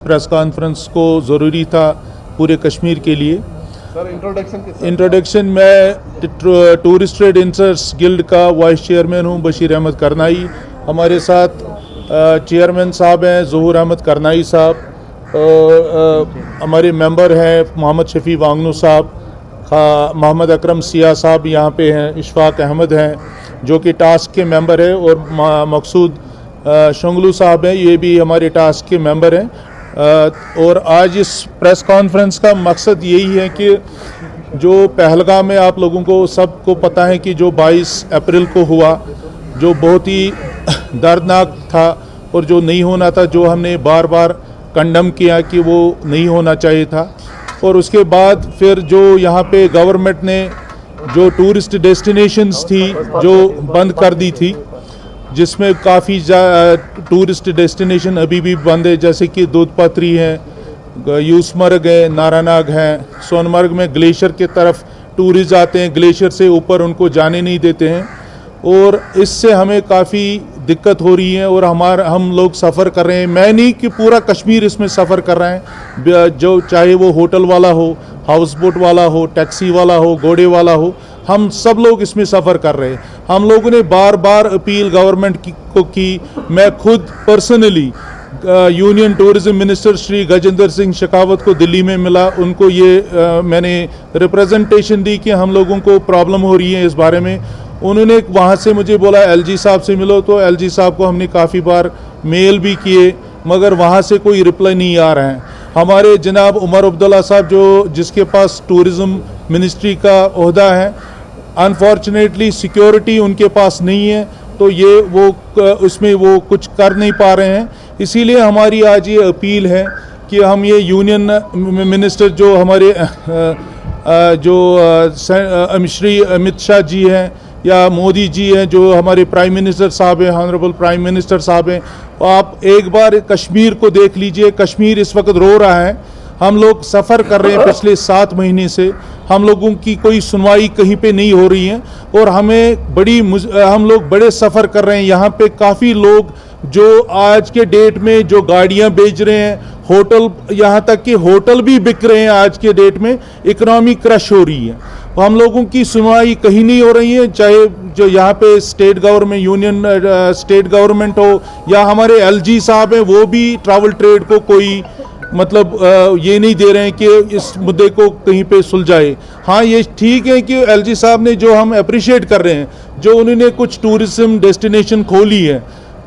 Press conference को ज़रूरी था पूरे कश्मीर के लिए। सर इंट्रोडक्शन मैं टूरिस्ट ट्रेड इंडस्ट्रीज गिल्ड का वाइस चेयरमैन हूं, बशीर अहमद करनाई। हमारे साथ चेयरमैन साहब हैं ज़हूर अहमद करनाई साहब, हमारे मेंबर हैं मोहम्मद शफी वांगनू साहब, मोहम्मद अकरम सिया साहब यहाँ पे हैं, इशफाक अहमद हैं जो कि टास्क के मेंबर है, और मकसूद शंगलू साहब हैं, ये भी हमारे टास्क के मेंबर हैं। और आज इस प्रेस कॉन्फ्रेंस का मकसद यही है कि जो पहलगाम में आप लोगों को सबको पता है कि जो 22 अप्रैल को हुआ, जो बहुत ही दर्दनाक था और जो नहीं होना था, जो हमने बार बार कंडम किया कि वो नहीं होना चाहिए था। और उसके बाद फिर जो यहाँ पे गवर्नमेंट ने जो टूरिस्ट डेस्टिनेशंस थी जो बंद कर दी थी, जिसमें काफ़ी टूरिस्ट डेस्टिनेशन अभी भी बंद है, जैसे कि दूध पत्री है, यूसमर्ग है, नारानाग है। सोनमर्ग में ग्लेशियर की तरफ टूरिस्ट आते हैं, ग्लेशियर से ऊपर उनको जाने नहीं देते हैं, और इससे हमें काफ़ी दिक्कत हो रही है। और हम लोग सफ़र कर रहे हैं, मैं नहीं कि पूरा कश्मीर इसमें सफ़र कर रहा है, जो चाहे वो होटल वाला हो, हाउस बोट वाला हो, टैक्सी वाला हो, घोड़े वाला हो, हम सब लोग इसमें सफ़र कर रहे हैं। हम लोगों ने बार बार अपील गवर्नमेंट को की। मैं खुद personally union tourism minister Shri Gajendra Singh Shekhawat को दिल्ली में मिला, उनको ये मैंने रिप्रेजेंटेशन दी कि हम लोगों को प्रॉब्लम हो रही है इस बारे में। उन्होंने वहाँ से मुझे बोला एलजी साहब से मिलो, तो एलजी साहब को हमने काफ़ी बार मेल भी किए, मगर वहाँ से कोई रिप्लाई नहीं आ रहा है। हमारे जनाब उमर अब्दुल्ला साहब जिसके पास टूरिज़्म मिनिस्ट्री का ओहदा है, अनफॉर्चुनेटली सिक्योरिटी उनके पास नहीं है, तो उसमें वो कुछ कर नहीं पा रहे हैं। इसीलिए हमारी आज ये अपील है कि हम ये यूनियन मिनिस्टर जो हमारे श्री अमित शाह जी हैं या मोदी जी हैं, जो हमारे प्राइम मिनिस्टर साहब हैं, ऑनरेबल प्राइम मिनिस्टर साहब हैं, आप एक बार कश्मीर को देख लीजिए। कश्मीर इस वक्त रो रहा है। हम लोग सफ़र कर रहे हैं पिछले 7 महीने से, हम लोगों की कोई सुनवाई कहीं पे नहीं हो रही है, और हम लोग बड़े सफ़र कर रहे हैं। यहाँ पे काफ़ी लोग जो आज के डेट में जो गाड़ियाँ बेच रहे हैं, होटल, यहाँ तक कि होटल भी बिक रहे हैं आज के डेट में, इकनॉमी क्रश हो रही है। हम लोगों की सुनवाई कहीं नहीं हो रही है, चाहे जो यहाँ पे state government, union state government हो, या हमारे एलजी साहब हैं, वो भी ट्रैवल ट्रेड को कोई मतलब ये नहीं दे रहे हैं कि इस मुद्दे को कहीं पे सुलझाए। हाँ, ये ठीक है कि एलजी साहब ने, जो हम अप्रिशिएट कर रहे हैं, जो उन्होंने कुछ टूरिज्म डेस्टिनेशन खोली है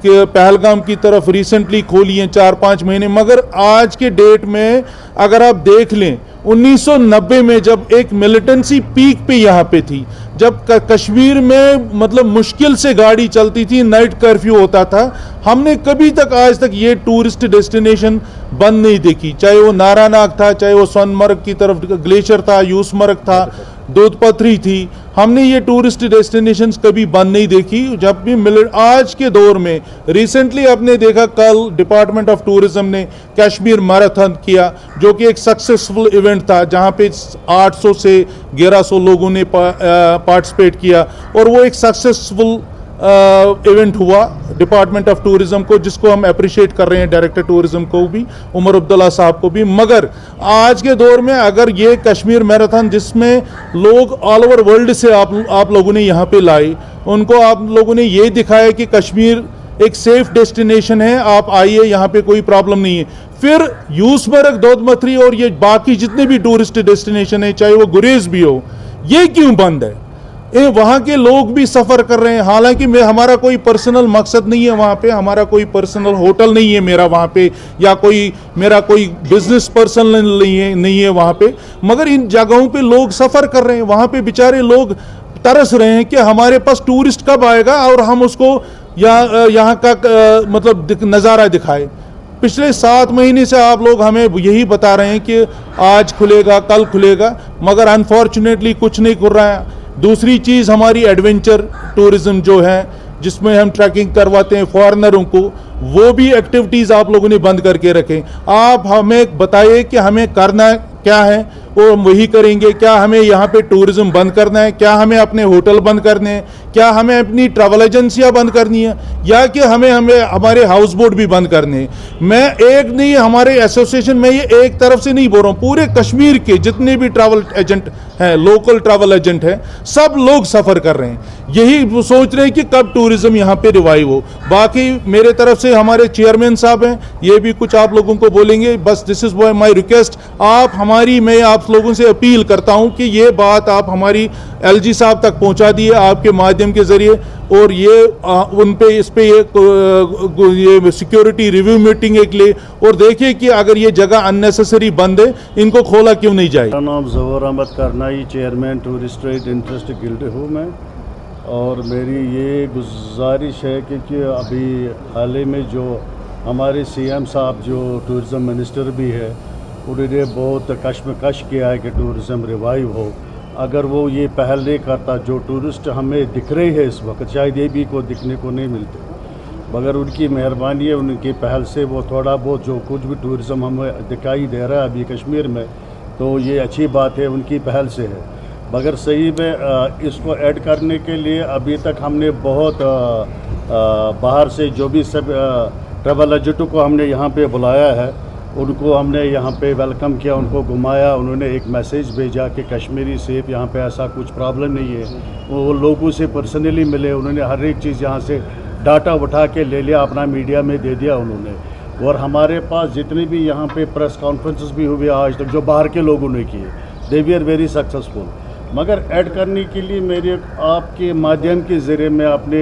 कि पहलगाम की तरफ रिसेंटली खोली हैं 4-5 महीने, मगर आज के डेट में अगर आप देख लें 1990 में जब एक मिलिटेंसी पीक पे यहाँ पे थी, जब कश्मीर में मतलब मुश्किल से गाड़ी चलती थी, नाइट कर्फ्यू होता था, हमने कभी तक आज तक ये टूरिस्ट डेस्टिनेशन बंद नहीं देखी। चाहे वो नारानाग था, चाहे वो सोनमर्ग की तरफ ग्लेशियर था, यूसमर्ग था, दूध पत्री थी, हमने ये टूरिस्ट डेस्टिनेशंस कभी बंद नहीं देखी। जब भी आज के दौर में रिसेंटली आपने देखा, कल डिपार्टमेंट ऑफ टूरिज्म ने कश्मीर मैराथन किया, जो कि एक सक्सेसफुल इवेंट था, जहां पे 800 से 1100 लोगों ने पार्टिसिपेट किया, और वो एक सक्सेसफुल इवेंट हुआ डिपार्टमेंट ऑफ टूरिज्म को, जिसको हम अप्रिशिएट कर रहे हैं, डायरेक्टर टूरिज्म को भी, उमर अब्दुल्ला साहब को भी। मगर आज के दौर में अगर ये कश्मीर मैराथन, जिसमें लोग ऑल ओवर वर्ल्ड से आप लोगों ने यहाँ पे लाए, उनको आप लोगों ने ये दिखाया कि कश्मीर एक सेफ डेस्टिनेशन है, आप आइए, यहाँ पे कोई प्रॉब्लम नहीं है। फिर यूसमर्ग, दोदमथरी और ये बाकी जितने भी टूरिस्ट डेस्टिनेशन है, चाहे वो गुरेज भी हो, ये क्यों बंद है? वहाँ के लोग भी सफ़र कर रहे हैं। हालांकि हमारा कोई पर्सनल मकसद नहीं है वहाँ पे, हमारा कोई पर्सनल होटल नहीं है मेरा वहाँ पे, या मेरा कोई बिजनेस पर्सनल नहीं है वहाँ पे, मगर इन जगहों पे लोग सफ़र कर रहे हैं। वहाँ पे बेचारे लोग तरस रहे हैं कि हमारे पास टूरिस्ट कब आएगा और हम उसको यहाँ का मतलब नज़ारा दिखाए। पिछले 7 महीने से आप लोग हमें यही बता रहे हैं कि आज खुलेगा, कल खुलेगा, मगर अनफॉर्चुनेटली कुछ नहीं खुल रहा है। दूसरी चीज़ हमारी एडवेंचर टूरिज्म जो है, जिसमें हम ट्रैकिंग करवाते हैं फॉरेनरों को, वो भी एक्टिविटीज़ आप लोगों ने बंद करके रखें। आप हमें बताइए कि हमें करना क्या है, वो वही करेंगे। क्या हमें यहाँ पे टूरिज्म बंद करना है, क्या हमें अपने होटल बंद करने हैं, क्या हमें अपनी ट्रैवल एजेंसियाँ बंद करनी है, या कि हमें हमारे हाउस बोट भी बंद करने हैं। मैं एक नहीं, हमारे एसोसिएशन में ये एक तरफ से नहीं बोल रहा हूँ, पूरे कश्मीर के जितने भी ट्रैवल एजेंट हैं, लोकल ट्रैवल एजेंट हैं, सब लोग सफ़र कर रहे हैं। यही सोच रहे हैं कि कब टूरिज्म यहाँ पे रिवाइव हो। बाकी मेरे तरफ से हमारे चेयरमैन साहब हैं, ये भी कुछ आप लोगों को बोलेंगे। बस दिस इज़ माई रिक्वेस्ट, मैं आप लोगों से अपील करता हूं कि ये बात आप हमारी एलजी साहब तक पहुंचा दिए आपके माध्यम के जरिए, और ये उन पे इस पे ये सिक्योरिटी रिव्यू मीटिंग एक ले, और देखिए कि अगर ये जगह अननेसेसरी बंद है, इनको खोला क्यों नहीं जाए। मेरा नाम ज़फ़र अहमद करनाई, chairman tourist trade interest guild हूँ मैं। और मेरी ये गुजारिश है कि अभी हाल ही में जो हमारे सीएम साहब जो टूरिज़म मिनिस्टर भी है, उन्होंने बहुत कश्मकश किया है कि टूरिज़म रिवाइव हो। अगर वो ये पहल नहीं करता, जो टूरिस्ट हमें दिख रहे हैं इस वक्त, शायद ये भी को दिखने को नहीं मिलते, मगर उनकी मेहरबानी है, उनकी पहल से वो थोड़ा बहुत जो कुछ भी टूरिज़म हमें दिखाई दे रहा है अभी कश्मीर में, तो ये अच्छी बात है, उनकी पहल से है। मगर सही में इसको ऐड करने के लिए अभी तक हमने बहुत बाहर से जो भी सब ट्रैवल एजेंटों को हमने यहाँ पे बुलाया है, उनको हमने यहाँ पे वेलकम किया, उनको घुमाया, उन्होंने एक मैसेज भेजा कि कश्मीरी सेफ, यहाँ पे ऐसा कुछ प्रॉब्लम नहीं है। वो लोगों से पर्सनली मिले, उन्होंने हर एक चीज़ यहाँ से डाटा उठा के ले लिया, अपना मीडिया में दे दिया उन्होंने। और हमारे पास जितने भी यहाँ पे प्रेस कॉन्फ्रेंसेस भी हुए आज तक जो बाहर के लोगों ने किए, दे वी आर वेरी सक्सेसफुल। मगर ऐड करने के लिए मेरे आपके माध्यम के ज़रिए मैं अपने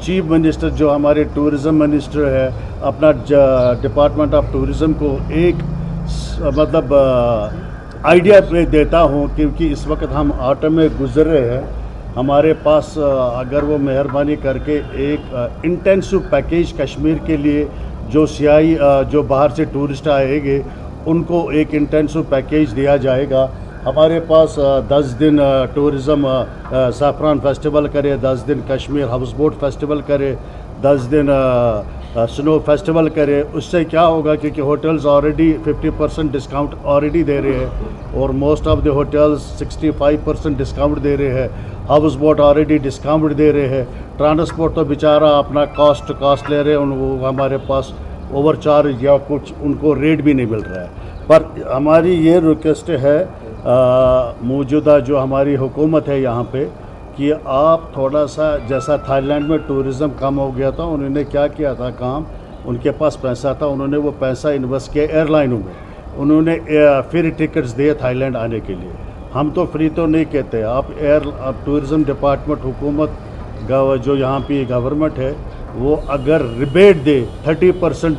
चीफ मिनिस्टर जो हमारे टूरिज़म मिनिस्टर है, अपना डिपार्टमेंट ऑफ टूरिज़म को एक मतलब आइडिया देता हूँ, क्योंकि इस वक्त हम ऑटम में गुजर रहे हैं। हमारे पास अगर वो मेहरबानी करके एक इंटेंसिव पैकेज कश्मीर के लिए जो सियाही जो बाहर से टूरिस्ट आएंगे उनको एक इंटेंसिव पैकेज दिया जाएगा। हमारे पास 10 दिन टूरिज़म सैफरान फेस्टिवल करे, 10 दिन कश्मीर हाउस बोट फेस्टिवल करे, 10 दिन स्नो फेस्टिवल करे। उससे क्या होगा, क्योंकि होटल्स ऑलरेडी 50% डिस्काउंट ऑलरेडी दे रहे हैं, और most of the hotels 65% discount दे रहे हैं, हाउस बोट ऑलरेडी डिस्काउंट दे रहे हैं। ट्रांसपोर्ट तो बेचारा अपना कॉस्ट ले रहे हैं, उनको हमारे पास ओवर चार्ज या कुछ उनको रेट भी नहीं मिल रहा है। पर हमारी ये रिक्वेस्ट है मौजूदा जो हमारी हुकूमत है यहाँ पे, कि आप थोड़ा सा, जैसा थाईलैंड में टूरिज़म कम हो गया था, उन्होंने क्या किया था काम, उनके पास पैसा था, उन्होंने वो पैसा इन्वेस्ट किया एयरलाइनों में, उन्होंने फ्री टिकट्स दिए थाईलैंड आने के लिए। हम तो फ्री तो नहीं कहते, आप टूरिज़म डिपार्टमेंट हुकूमत जो यहाँ पे गवर्नमेंट है, वो अगर रिबेट दे 30%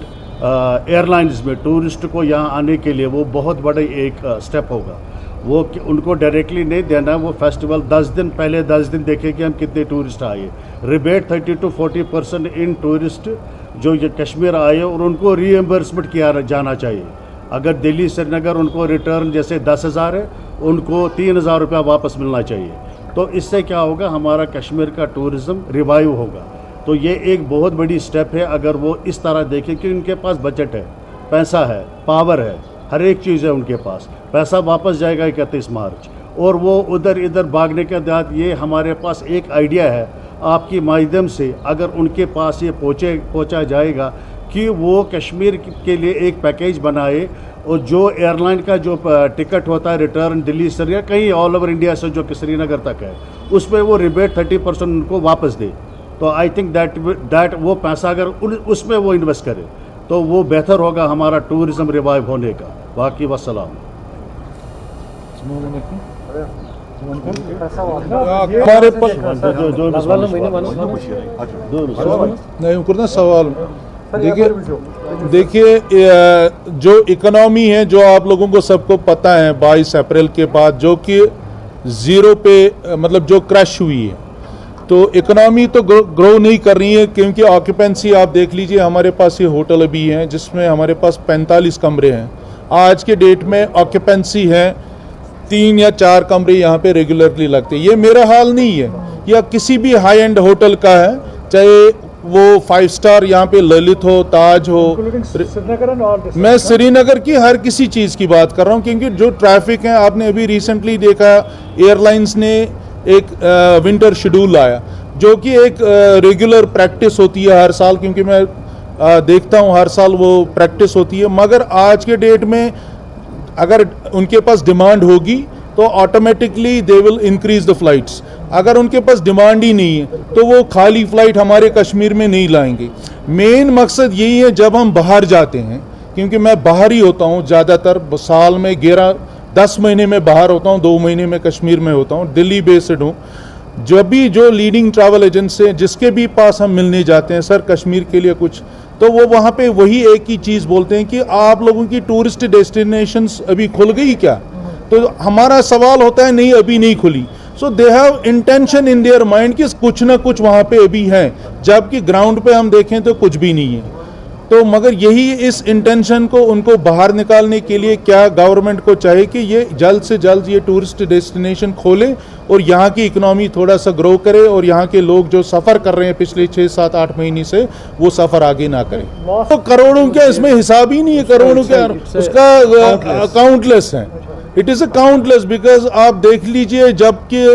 एयरलाइंस में टूरिस्ट को यहाँ आने के लिए, वो बहुत बड़ा एक स्टेप होगा। वो उनको डायरेक्टली नहीं देना, वो फेस्टिवल 10 दिन पहले 10 दिन देखें कि हम कितने टूरिस्ट आए। रिबेट 30 to 40% इन टूरिस्ट जो ये कश्मीर आए, और उनको रीएम्बर्समेंट किया जाना चाहिए। अगर दिल्ली श्रीनगर उनको रिटर्न जैसे 10,000 है, उनको 3,000 रुपया वापस मिलना चाहिए। तो इससे क्या होगा, हमारा कश्मीर का टूरिज़म रिवाइव होगा। तो ये एक बहुत बड़ी स्टेप है अगर वो इस तरह देखें कि उनके पास बजट है, पैसा है, पावर है, हर एक चीज़ है उनके पास। पैसा वापस जाएगा 31 मार्च, और वो उधर इधर भागने के बाद ये हमारे पास एक आइडिया है आपकी माध्यम से, अगर उनके पास ये पहुँचा जाएगा कि वो कश्मीर के लिए एक पैकेज बनाए, और जो एयरलाइन का जो टिकट होता है रिटर्न दिल्ली से या कहीं ऑल ओवर इंडिया से जो कि श्रीनगर तक है, उसमें वो रिबेट 30% उनको वापस दे। तो आई थिंक दैट वो पैसा अगर उसमें वो इन्वेस्ट करे तो वो बेहतर होगा हमारा टूरिज़म रिवाइव होने का। बाकी वस्सलाम। हमारे सवाल देखिए जो इकोनॉमी है, जो आप लोगों को सबको पता है, 22 अप्रैल के बाद जो कि ज़ीरो पे मतलब जो क्रैश हुई है, तो इकोनॉमी तो ग्रो नहीं कर रही है, क्योंकि ऑक्यूपेंसी आप देख लीजिए, हमारे पास ये होटल अभी हैं जिसमें हमारे पास 45 कमरे हैं। आज के डेट में ऑक्यूपेंसी है 3 या 4 कमरे यहाँ पे रेगुलरली लगते हैं। ये मेरा हाल नहीं है, या किसी भी हाई एंड होटल का है, चाहे वो 5 स्टार यहाँ पे ललित हो, ताज हो, मैं श्रीनगर की हर किसी चीज़ की बात कर रहा हूँ, क्योंकि जो ट्रैफिक है, आपने अभी रिसेंटली देखा एयरलाइंस ने एक विंटर शेड्यूल लाया, जो कि एक रेगुलर प्रैक्टिस होती है हर साल, क्योंकि मैं देखता हूँ हर साल वो प्रैक्टिस होती है। मगर आज के डेट में अगर उनके पास डिमांड होगी तो automatically they will increase the flights. अगर उनके पास डिमांड ही नहीं है तो वो खाली फ्लाइट हमारे कश्मीर में नहीं लाएंगे। मेन मकसद यही है, जब हम बाहर जाते हैं, क्योंकि मैं बाहर ही होता हूँ ज़्यादातर, साल में 10 महीने में बाहर होता हूँ, 2 महीने में कश्मीर में होता हूँ, दिल्ली बेस्ड हूँ। जब भी जो लीडिंग ट्रैवल एजेंट्स हैं जिसके भी पास हम मिलने जाते हैं, सर कश्मीर के लिए कुछ, तो वो वहाँ पे वही एक ही चीज़ बोलते हैं कि आप लोगों की टूरिस्ट डेस्टिनेशंस अभी खुल गई क्या? तो हमारा सवाल होता है नहीं, अभी नहीं खुली। So they have intention in their mind कि कुछ ना कुछ वहाँ पे अभी है, जबकि ग्राउंड पे हम देखें तो कुछ भी नहीं है। तो मगर यही इस इंटेंशन को उनको बाहर निकालने के लिए क्या गवर्नमेंट को चाहिए कि ये जल्द से जल्द ये टूरिस्ट डेस्टिनेशन खोले और यहाँ की इकोनॉमी थोड़ा सा ग्रो करे, और यहाँ के लोग जो सफ़र कर रहे हैं पिछले 6, 7, 8 महीने से, वो सफ़र आगे ना करें। तो करोड़ों क्या, इसमें हिसाब ही नहीं है, करोड़ों क्या, उसका काउंटलेस है। It is a countless, because आप देख लीजिए, जबकि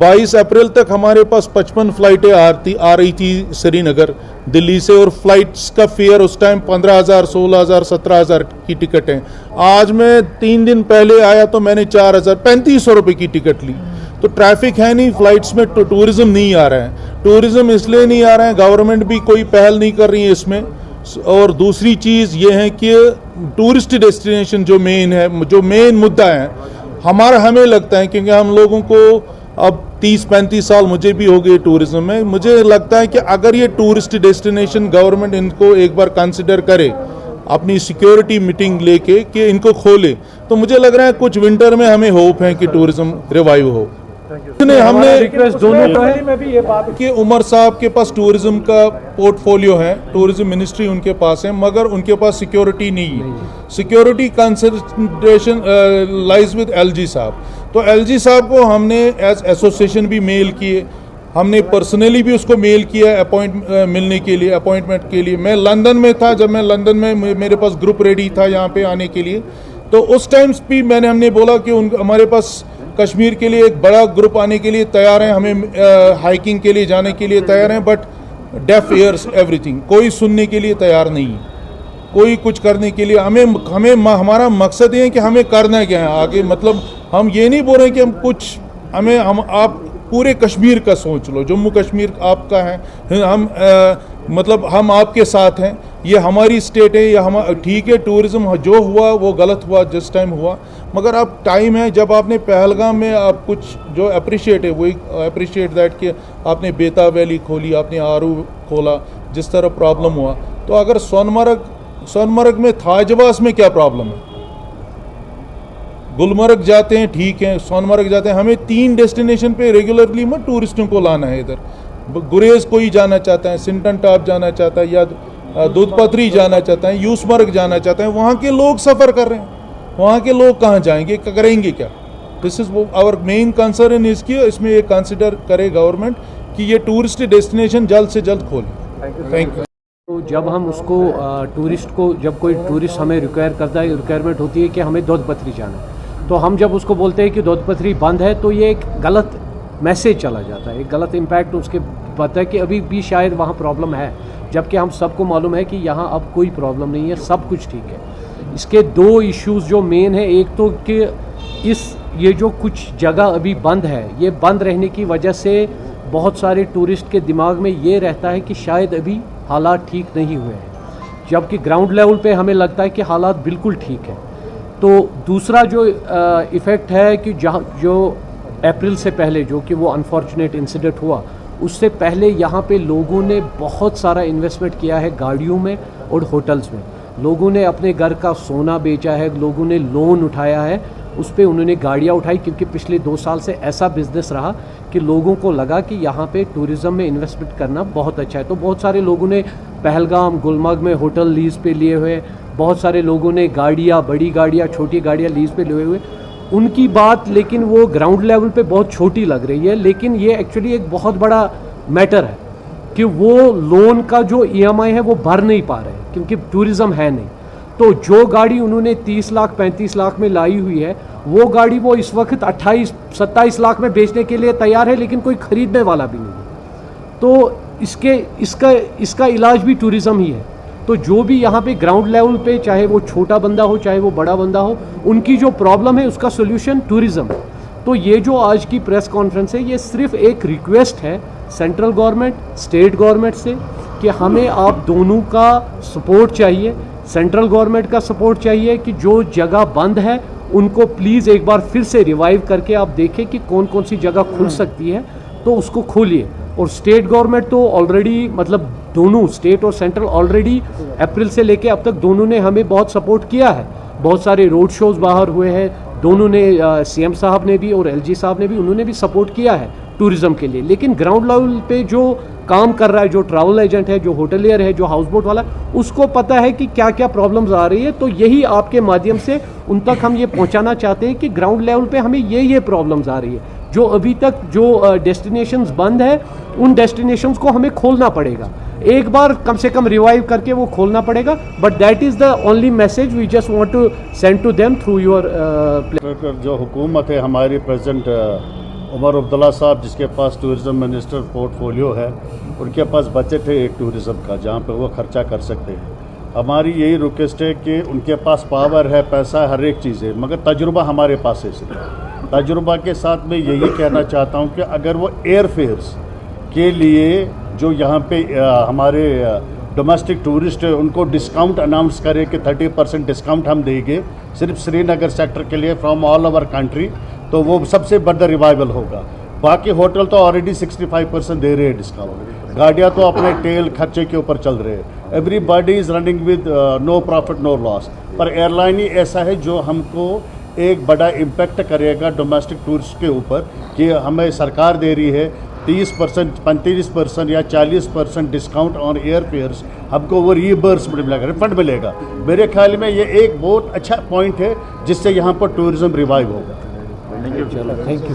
22 अप्रैल तक हमारे पास 55 फ्लाइटें आ रही थी श्रीनगर दिल्ली से, और फ्लाइट्स का फेयर उस टाइम 15,000, 16,000, 17,000 की टिकट है। आज मैं 3 दिन पहले आया तो मैंने 4,000-3,500 रुपये की टिकट ली। तो ट्रैफिक है नहीं, फ्लाइट्स में टूरिज्म नहीं आ रहा है। टूरिज्म इसलिए नहीं आ रहा है, गवर्नमेंट भी कोई पहल नहीं कर रही है इसमें। और दूसरी चीज़ ये है कि टूरिस्ट डेस्टिनेशन जो मेन है, जो मेन मुद्दा है हमें लगता है, क्योंकि हम लोगों को अब 30-35 साल मुझे भी हो गए टूरिज्म में, मुझे लगता है कि अगर ये टूरिस्ट डेस्टिनेशन गवर्नमेंट इनको एक बार कंसिडर करे, अपनी सिक्योरिटी मीटिंग लेके कि इनको खोले, तो मुझे लग रहा है कुछ विंटर में हमें होप है कि टूरिज्म रिवाइव हो। हमने रिक्वेस्ट दोनों का है कि उमर साहब के पास टूरिज्म का पोर्टफोलियो है, टूरिज्म मिनिस्ट्री उनके पास है, मगर उनके पास सिक्योरिटी नहीं है। Security concentration lies with LG साहब। तो एलजी साहब को हमने एज एसोसिएशन भी मेल किए, हमने पर्सनली भी उसको मेल किया मिलने के लिए, अपॉइंटमेंट के लिए। मैं लंदन में था, जब मैं लंदन में मेरे पास ग्रुप रेडी था यहाँ पे आने के लिए, तो उस टाइम भी हमने बोला कि हमारे पास कश्मीर के लिए एक बड़ा ग्रुप आने के लिए तैयार है, हमें हाइकिंग के लिए जाने के लिए तैयार हैं, बट डेफ ईयर्स एवरीथिंग, कोई सुनने के लिए तैयार नहीं है, कोई कुछ करने के लिए। हमें हमारा मकसद ये है कि हमें करना क्या है आगे। मतलब हम ये नहीं बोल रहे कि आप पूरे कश्मीर का सोच लो, जम्मू कश्मीर आपका है, मतलब हम आपके साथ हैं, ये हमारी स्टेट है, ये ठीक है, टूरिज्म जो हुआ वो गलत हुआ जिस टाइम हुआ, मगर अब टाइम है जब आपने पहलगाम में आप कुछ जो अप्रिशिएट है, वही अप्रिशिएट दैट कि आपने बेताब वैली खोली, आपने आरू खोला, जिस तरह प्रॉब्लम हुआ। तो अगर सोनमर्ग में थाजवास में क्या प्रॉब्लम है? गुलमर्ग जाते हैं, ठीक है, सोनमर्ग जाते हैं, हमें 3 डेस्टिनेशन पे रेगुलरली मत टूरिस्टों को लाना है। इधर गुरेज कोई जाना चाहता है, सिंटन टॉप जाना चाहता है, या दूधपत्री जाना चाहता है, यूसमर्ग जाना चाहता है, वहाँ के लोग सफ़र कर रहे हैं, वहाँ के लोग कहाँ जाएंगे, करेंगे क्या? This is our main concern इसमें ये कंसिडर करे गवर्नमेंट कि ये टूरिस्ट डेस्टिनेशन जल्द से जल्द खोले। Thank you. तो जब हम उसको टूरिस्ट को, जब कोई टूरिस्ट हमें रिक्वायरमेंट होती है कि हमें दूधपत्री जाना है, तो हम जब उसको बोलते हैं कि दूधपत्री बंद है, तो ये एक गलत मैसेज चला जाता है, एक गलत इम्पैक्ट उसके पता है कि अभी भी शायद वहाँ प्रॉब्लम है, जबकि हम सबको मालूम है कि यहाँ अब कोई प्रॉब्लम नहीं है, सब कुछ ठीक है। इसके 2 इश्यूज़ जो मेन है, एक तो कि ये जो कुछ जगह अभी बंद है, ये बंद रहने की वजह से बहुत सारे टूरिस्ट के दिमाग में ये रहता है कि शायद अभी हालात ठीक नहीं हुए हैं, जबकि ग्राउंड लेवल पे हमें लगता है कि हालात बिल्कुल ठीक है। तो दूसरा जो इफ़ेक्ट है कि जो अप्रैल से पहले जो कि वो अनफॉर्चुनेट इंसिडेंट हुआ, उससे पहले यहाँ पे लोगों ने बहुत सारा इन्वेस्टमेंट किया है गाड़ियों में और होटल्स में। लोगों ने अपने घर का सोना बेचा है, लोगों ने लोन उठाया है, उस पर उन्होंने गाड़ियाँ उठाई, क्योंकि पिछले 2 साल से ऐसा बिजनेस रहा कि लोगों को लगा कि यहाँ पे टूरिज़्म में इन्वेस्टमेंट करना बहुत अच्छा है। तो बहुत सारे लोगों ने पहलगाम, गुलमर्ग में होटल लीज़ पे लिए हुए, बहुत सारे लोगों ने गाड़ियाँ, बड़ी गाड़ियाँ, छोटी गाड़ियाँ लीज़ पे लिए हुए। उनकी बात लेकिन वो ग्राउंड लेवल पे बहुत छोटी लग रही है, लेकिन ये एक्चुअली एक बहुत बड़ा मैटर है कि वो लोन का जो EMI है वो भर नहीं पा रहे हैं क्योंकि टूरिज़्म है नहीं। तो जो गाड़ी उन्होंने 30 लाख 35 लाख में लाई हुई है वो गाड़ी वो इस वक्त 28-27 लाख में बेचने के लिए तैयार है, लेकिन कोई ख़रीदने वाला भी नहीं है। तो इसका इलाज भी टूरिज़्म ही है। तो जो भी यहाँ पे ग्राउंड लेवल पे, चाहे वो छोटा बंदा हो चाहे वो बड़ा बंदा हो, उनकी जो प्रॉब्लम है उसका सोल्यूशन टूरिज़्म है। तो ये जो आज की प्रेस कॉन्फ्रेंस है ये सिर्फ एक रिक्वेस्ट है सेंट्रल गवर्नमेंट स्टेट गवर्नमेंट से कि हमें आप दोनों का सपोर्ट चाहिए। सेंट्रल गवर्नमेंट का सपोर्ट चाहिए कि जो जगह बंद है उनको प्लीज़ एक बार फिर से रिवाइव करके आप देखें कि कौन कौन सी जगह खुल सकती है, तो उसको खोलिए। और स्टेट गवर्नमेंट तो ऑलरेडी, मतलब दोनों स्टेट और सेंट्रल ऑलरेडी अप्रैल से लेके अब तक दोनों ने हमें बहुत सपोर्ट किया है। बहुत सारे रोड शोज़ बाहर हुए हैं, दोनों ने CM साहब ने भी और LG साहब ने भी, उन्होंने भी सपोर्ट किया है टूरिज़्म के लिए। लेकिन ग्राउंड लेवल पे जो काम कर रहा है, जो ट्रैवल एजेंट है, जो होटलियर है, जो हाउस बोट वाला, उसको पता है कि क्या क्या प्रॉब्लम्स आ रही है। तो यही आपके माध्यम से उन तक हम ये पहुंचाना चाहते हैं कि ग्राउंड लेवल पे हमें ये प्रॉब्लम्स आ रही है। जो अभी तक जो डेस्टिनेशंस बंद है उन डेस्टिनेशंस को हमें खोलना पड़ेगा, एक बार कम से कम रिवाइव करके वो खोलना पड़ेगा। But that is the only message we just want to send to them through your जो हुकूमत है हमारी प्रेसिडेंट उमर अब्दुल्ला साहब, जिसके पास टूरिज़म मिनिस्टर पोर्टफोलियो है, उनके पास बजट है एक टूरिज़म का जहाँ पे वो खर्चा कर सकते हैं। हमारी यही रिक्वेस्ट है कि उनके पास पावर है, पैसा, हर एक चीज़ है, मगर तजुर्बा हमारे पास है। सिर्फ तजुर्बा के साथ मैं यही कहना चाहता हूँ कि अगर वो एयरफेयर्स के लिए जो यहाँ पे हमारे डोमेस्टिक टूरिस्ट है उनको डिस्काउंट अनाउंस करे कि 30% डिस्काउंट हम देंगे सिर्फ श्रीनगर सेक्टर के लिए फ्रॉम ऑल ओवर कंट्री, तो वो सबसे बड़ा रिवाइवल होगा। बाकी होटल तो ऑलरेडी 65% दे रहे हैं डिस्काउंट, गाड़ियाँ तो अपने तेल खर्चे के ऊपर चल रहे हैं। Everybody is running with no profit no loss, पर एयरलाइन ही ऐसा है जो हमको एक बड़ा इम्पैक्ट करेगा डोमेस्टिक टूरिस्ट के ऊपर कि हमें सरकार दे रही है 30%, 35% या 40% डिस्काउंट ऑन एयरफेयर्स, हमको वो रीबर्समेंट मिलेगा, रिफंड मिलेगा। मेरे ख्याल में ये एक बहुत अच्छा पॉइंट है जिससे यहाँ पर टूरिज़्म रिवाइव होगा। Thank you.